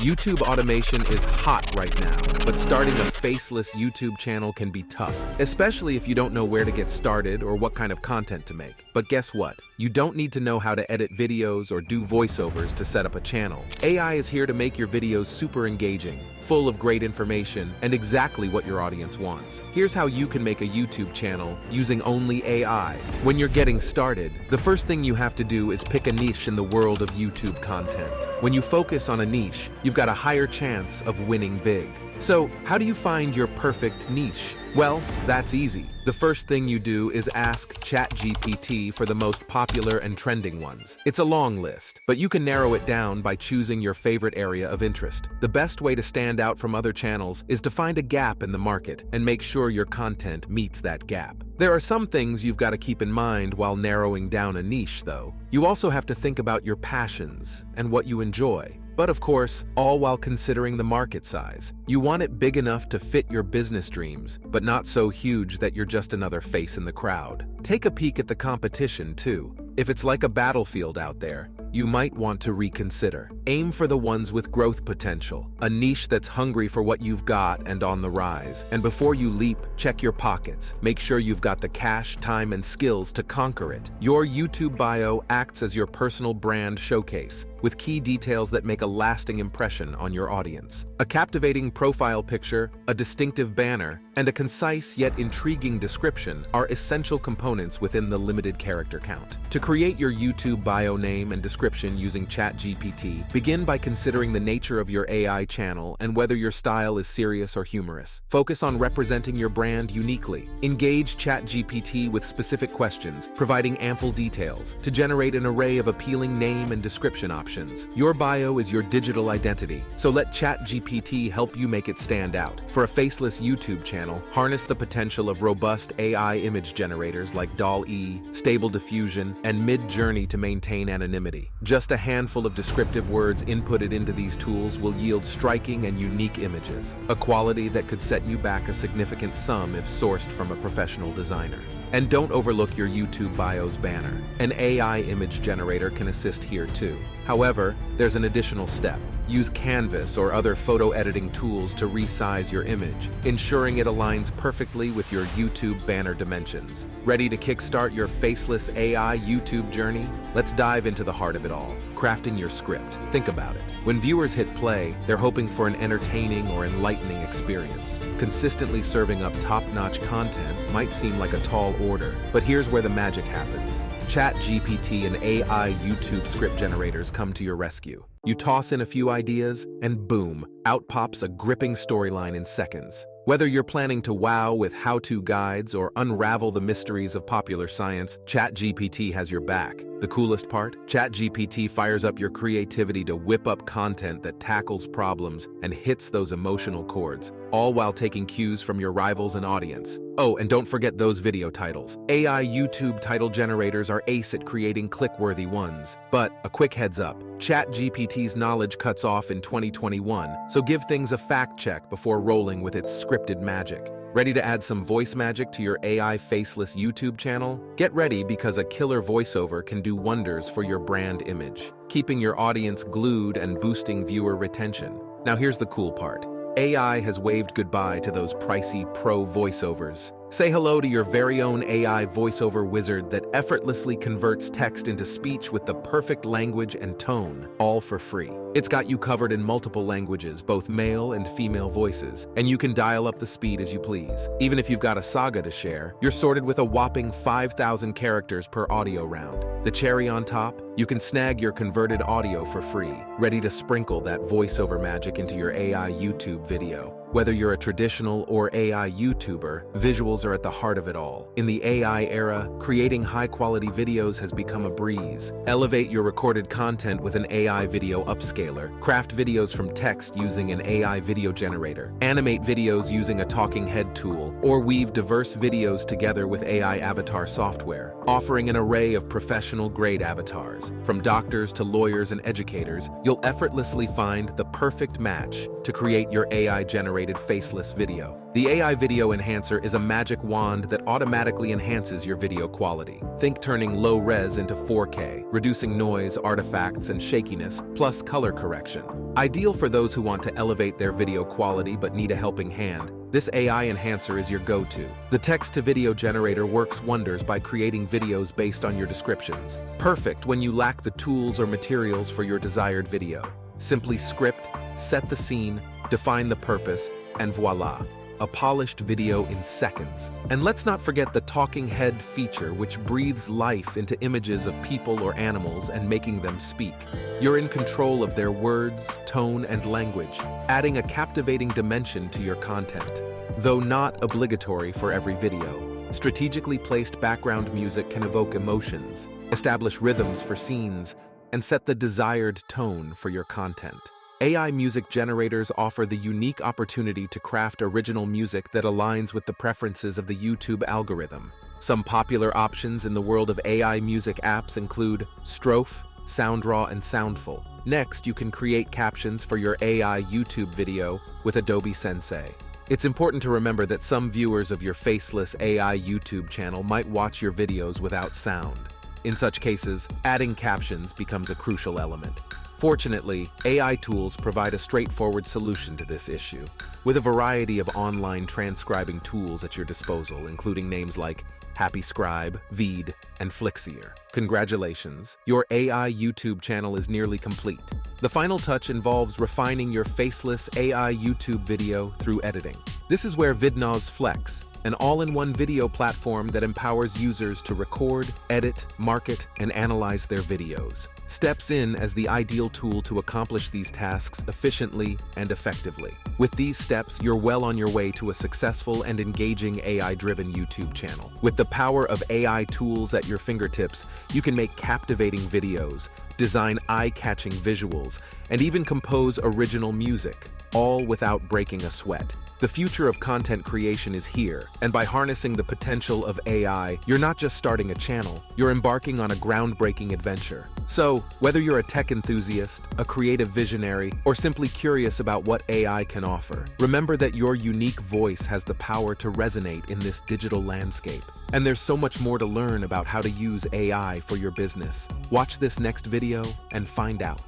YouTube automation is hot right now, but starting a faceless YouTube channel can be tough, especially if you don't know where to get started or what kind of content to make. But guess what? You don't need to know how to edit videos or do voiceovers to set up a channel. AI is here to make your videos super engaging, full of great information, and exactly what your audience wants. Here's how you can make a YouTube channel using only AI. When you're getting started, the first thing you have to do is pick a niche in the world of YouTube content. When you focus on a niche, you've got a higher chance of winning big. So, how do you find your perfect niche? Well, that's easy. The first thing you do is ask ChatGPT for the most popular and trending ones. It's a long list, but you can narrow it down by choosing your favorite area of interest. The best way to stand out from other channels is to find a gap in the market and make sure your content meets that gap. There are some things you've got to keep in mind while narrowing down a niche, though. You also have to think about your passions and what you enjoy. But of course, all while considering the market size. You want it big enough to fit your business dreams, but not so huge that you're just another face in the crowd. Take a peek at the competition, too. If it's like a battlefield out there, you might want to reconsider. Aim for the ones with growth potential, a niche that's hungry for what you've got and on the rise. And before you leap, check your pockets. Make sure you've got the cash, time, and skills to conquer it. Your YouTube bio acts as your personal brand showcase, with key details that make a lasting impression on your audience. A captivating profile picture, a distinctive banner, and a concise yet intriguing description are essential components within the limited character count. To create your YouTube bio name and description using ChatGPT, begin by considering the nature of your AI channel and whether your style is serious or humorous. Focus on representing your brand uniquely. Engage ChatGPT with specific questions, providing ample details to generate an array of appealing name and description options. Your bio is your digital identity, so let ChatGPT help you make it stand out. For a faceless YouTube channel, harness the potential of robust AI image generators like DALL-E, Stable Diffusion, and Mid-Journey to maintain anonymity. Just a handful of descriptive words inputted into these tools will yield striking and unique images, a quality that could set you back a significant sum if sourced from a professional designer. And don't overlook your YouTube bio's banner. An AI image generator can assist here too. However, there's an additional step. Use Canvas or other photo editing tools to resize your image, ensuring it aligns perfectly with your YouTube banner dimensions. Ready to kickstart your faceless AI YouTube journey? Let's dive into the heart of it all, crafting your script. Think about it. When viewers hit play, they're hoping for an entertaining or enlightening experience. Consistently serving up top-notch content might seem like a tall order, but here's where the magic happens. ChatGPT and AI YouTube script generators come to your rescue. You toss in a few ideas, and boom, out pops a gripping storyline in seconds. Whether you're planning to wow with how-to guides or unravel the mysteries of popular science, ChatGPT has your back. The coolest part? ChatGPT fires up your creativity to whip up content that tackles problems and hits those emotional chords, all while taking cues from your rivals and audience. Oh, and don't forget those video titles. AI YouTube title generators are ace at creating click-worthy ones. But a quick heads up, ChatGPT's knowledge cuts off in 2021, so give things a fact check before rolling with its scripted magic. Ready to add some voice magic to your AI faceless YouTube channel? Get ready, because a killer voiceover can do wonders for your brand image, keeping your audience glued and boosting viewer retention. Now here's the cool part. AI has waved goodbye to those pricey pro voiceovers. Say hello to your very own AI voiceover wizard that effortlessly converts text into speech with the perfect language and tone, all for free. It's got you covered in multiple languages, both male and female voices, and you can dial up the speed as you please. Even if you've got a saga to share, you're sorted with a whopping 5,000 characters per audio round. The cherry on top? You can snag your converted audio for free, ready to sprinkle that voiceover magic into your AI YouTube video. Whether you're a traditional or AI YouTuber, visuals are at the heart of it all. In the AI era, creating high-quality videos has become a breeze. Elevate your recorded content with an AI video upscaler. Craft videos from text using an AI video generator. Animate videos using a talking head tool, or weave diverse videos together with AI avatar software, offering an array of professional-grade avatars. From doctors to lawyers and educators, you'll effortlessly find the perfect match to create your AI-generated AI-generated faceless video. The AI video enhancer is a magic wand that automatically enhances your video quality. Think turning low res into 4K, reducing noise, artifacts, and shakiness, plus color correction. Ideal for those who want to elevate their video quality but need a helping hand, this AI enhancer is your go-to. The text-to-video generator works wonders by creating videos based on your descriptions. Perfect when you lack the tools or materials for your desired video. Simply script, set the scene, define the purpose, and voila! A polished video in seconds. And let's not forget the talking head feature, which breathes life into images of people or animals and making them speak. You're in control of their words, tone, and language, adding a captivating dimension to your content. Though not obligatory for every video, strategically placed background music can evoke emotions, establish rhythms for scenes, and set the desired tone for your content. AI music generators offer the unique opportunity to craft original music that aligns with the preferences of the YouTube algorithm. Some popular options in the world of AI music apps include Strophe, SoundRaw, and Soundful. Next, you can create captions for your AI YouTube video with Adobe Sensei. It's important to remember that some viewers of your faceless AI YouTube channel might watch your videos without sound. In such cases, adding captions becomes a crucial element. Fortunately, AI tools provide a straightforward solution to this issue, with a variety of online transcribing tools at your disposal, including names like HappyScribe, Veed, and Flixier. Congratulations, your AI YouTube channel is nearly complete. The final touch involves refining your faceless AI YouTube video through editing. This is where Vidnoz Flex, an all-in-one video platform that empowers users to record, edit, market, and analyze their videos, steps in as the ideal tool to accomplish these tasks efficiently and effectively. With these steps, you're well on your way to a successful and engaging AI-driven YouTube channel. With the power of AI tools at your fingertips, you can make captivating videos, design eye-catching visuals, and even compose original music, all without breaking a sweat. The future of content creation is here, and by harnessing the potential of AI, you're not just starting a channel, you're embarking on a groundbreaking adventure. So, whether you're a tech enthusiast, a creative visionary, or simply curious about what AI can offer, remember that your unique voice has the power to resonate in this digital landscape. And there's so much more to learn about how to use AI for your business. Watch this next video and find out.